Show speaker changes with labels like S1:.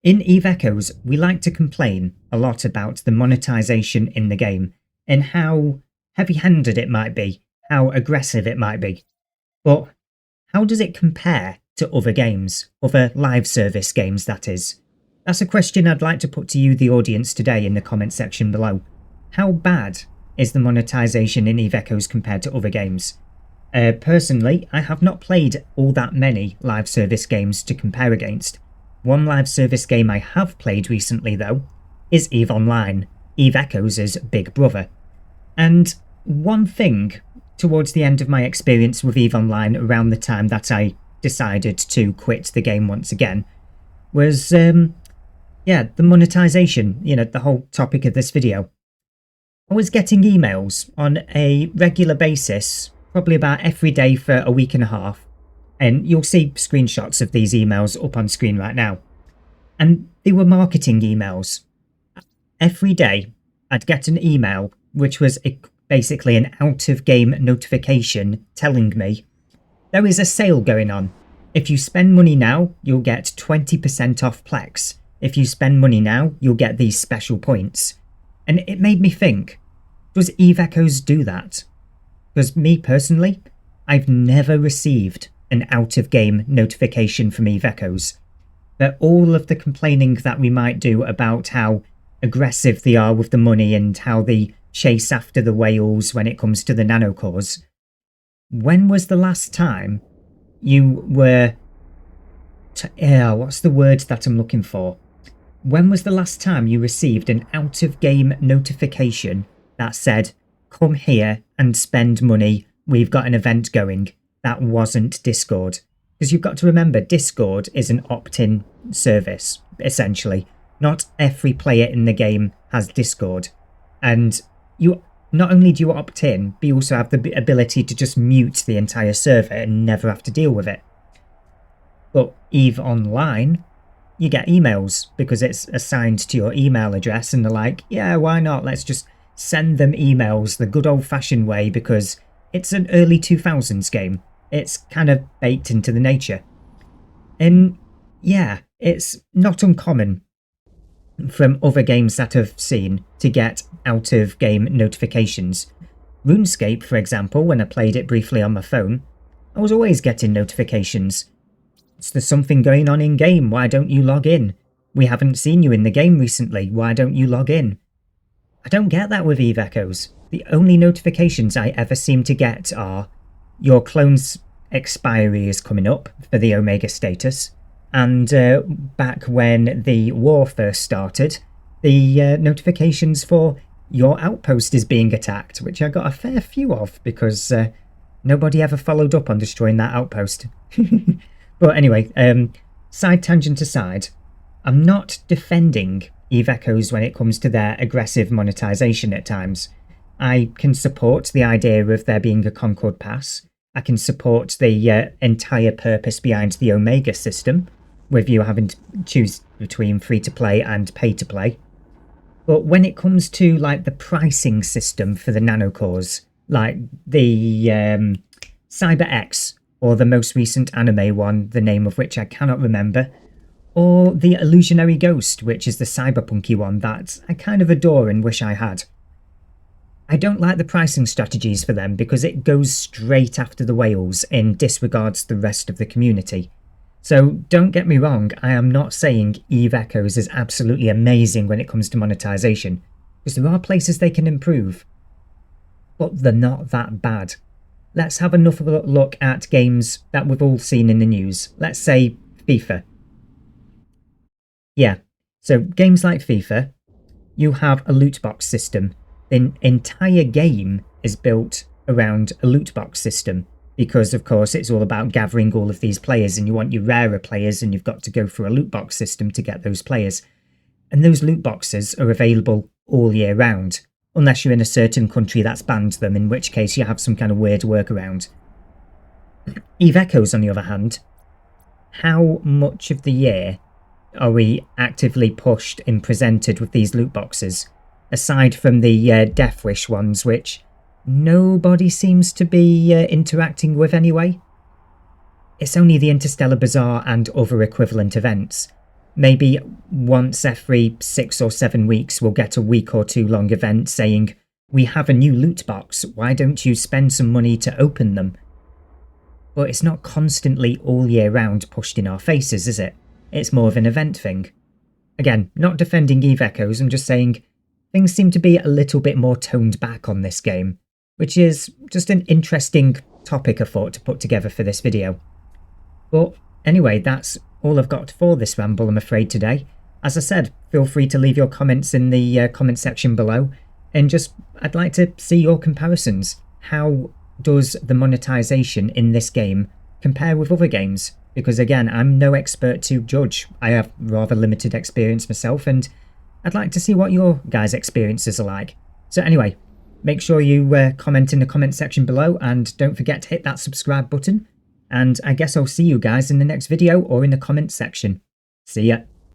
S1: In Eve Echoes, we like to complain a lot about the monetization in the game and how heavy-handed it might be, how aggressive it might be. But how does it compare to other games, other live service games that is? That's a question I'd like to put to you, the audience, today in the comment section below. How bad is the monetization in Eve Echoes compared to other games? Personally, I have not played all that many live service games to compare against. One live service game I have played recently, though, is EVE Online, Eve Echoes' big brother. And one thing towards the end of my experience with EVE Online, around the time that I decided to quit the game once again, was, the monetization, the whole topic of this video. I was getting emails on a regular basis, probably about every day for a week and a half, and you'll see screenshots of these emails up on screen right now. And they were marketing emails. Every day, I'd get an email, which was basically an out-of-game notification telling me, there is a sale going on. If you spend money now, you'll get 20% off Plex. If you spend money now, you'll get these special points. And it made me think, does Eve Echoes do that? Because me personally, I've never received an out-of-game notification from Eve Echoes. But all of the complaining that we might do about how aggressive they are with the money and how they chase after the whales when it comes to the nanocores, when was the last time you were... what's the word that I'm looking for? When was the last time you received an out-of-game notification that said, come here and spend money, we've got an event going, that wasn't Discord? Because you've got to remember, Discord is an opt-in service, essentially. Not every player in the game has Discord. And you not only do you opt in, but you also have the ability to just mute the entire server and never have to deal with it. But EVE Online, you get emails because it's assigned to your email address, and they're like, yeah, why not? Let's just send them emails the good old-fashioned way because it's an early 2000s game. It's kind of baked into the nature. And yeah, it's not uncommon from other games that I've seen to get out-of-game notifications. RuneScape, for example, when I played it briefly on my phone, I was always getting notifications. There's something going on in-game, why don't you log in? We haven't seen you in the game recently, why don't you log in? I don't get that with Eve Echoes. The only notifications I ever seem to get are, your clone's expiry is coming up for the Omega status, and back when the war first started, the notifications for your outpost is being attacked, which I got a fair few of because nobody ever followed up on destroying that outpost. But anyway, side tangent aside, I'm not defending Eve Echoes when it comes to their aggressive monetization at times. I can support the idea of there being a Concord Pass. I can support the entire purpose behind the Omega system, with you having to choose between free-to-play and pay-to-play. But when it comes to like the pricing system for the nanocores, like the Cyber X, or the most recent anime one, the name of which I cannot remember, or the Illusionary Ghost, which is the cyberpunky one that I kind of adore and wish I had. I don't like the pricing strategies for them because it goes straight after the whales and disregards the rest of the community. So don't get me wrong, I am not saying Eve Echoes is absolutely amazing when it comes to monetization, because there are places they can improve. But they're not that bad. Let's have enough of a look at games that we've all seen in the news. Let's say FIFA. Yeah, so games like FIFA, you have a loot box system. The entire game is built around a loot box system because, of course, it's all about gathering all of these players and you want your rarer players and you've got to go through a loot box system to get those players. And those loot boxes are available all year round, unless you're in a certain country that's banned them, in which case you have some kind of weird workaround. Eve Echoes, on the other hand, how much of the year are we actively pushed and presented with these loot boxes? Aside from the Death Wish ones, which nobody seems to be interacting with anyway. It's only the Interstellar Bazaar and other equivalent events. maybe once every 6 or 7 weeks we'll get a week or two long event saying, we have a new loot box, why don't you spend some money to open them? But it's not constantly all year round pushed in our faces, is it? It's more of an event thing. Again, not defending Eve Echoes, I'm just saying things seem to be a little bit more toned back on this game, which is just an interesting topic I thought to put together for this video. But anyway, that's all I've got for this ramble, I'm afraid, today. As I said, feel free to leave your comments in the comment section below, and I'd like to see your comparisons. How does the monetization in this game compare with other games? Because again, I'm no expert to judge. I have rather limited experience myself, and I'd like to see what your guys' experiences are like. So anyway, make sure you comment in the comment section below, and don't forget to hit that subscribe button. And I guess I'll see you guys in the next video or in the comment section. See ya.